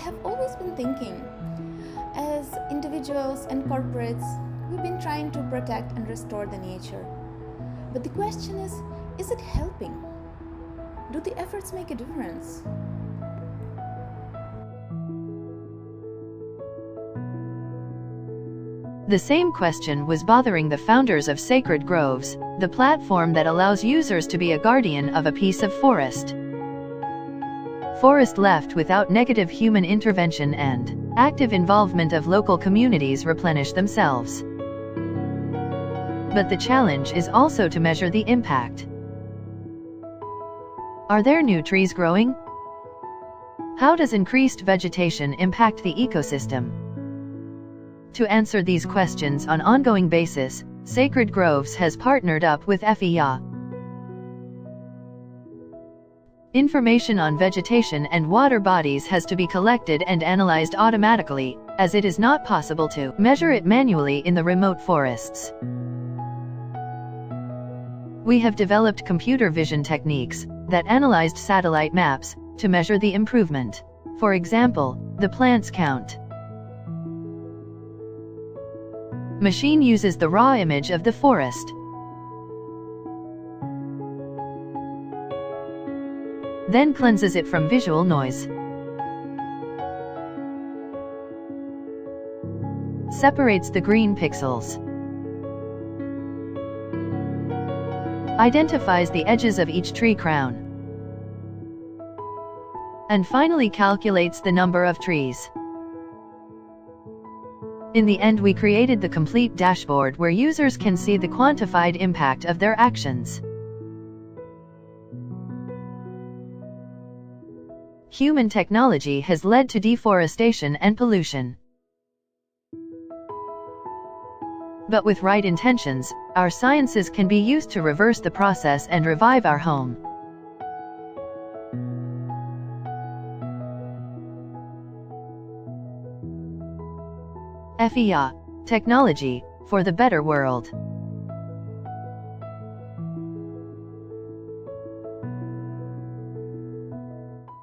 have always been thinking, as individuals and corporates, we've been trying to protect and restore the nature. But the question is it helping? Do the efforts make a difference? The same question was bothering the founders of Sacred Groves, the platform that allows users to be a guardian of a piece of forest. Forest left without negative human intervention and active involvement of local communities replenish themselves. But the challenge is also to measure the impact. Are there new trees growing? How does increased vegetation impact the ecosystem? To answer these questions on an ongoing basis, Sacred Groves has partnered up with Effiya. Information on vegetation and water bodies has to be collected and analyzed automatically, as it is not possible to measure it manually in the remote forests. We have developed computer vision techniques that analyzed satellite maps to measure the improvement. For example, the plants count. Machine uses the raw image of the forest. Then cleanses it from visual noise. Separates the green pixels. Identifies the edges of each tree crown. And finally calculates the number of trees. In the end, we created the complete dashboard where users can see the quantified impact of their actions. Human technology has led to deforestation and pollution. But with right intentions, our sciences can be used to reverse the process and revive our home. Effiya Technology for the better world.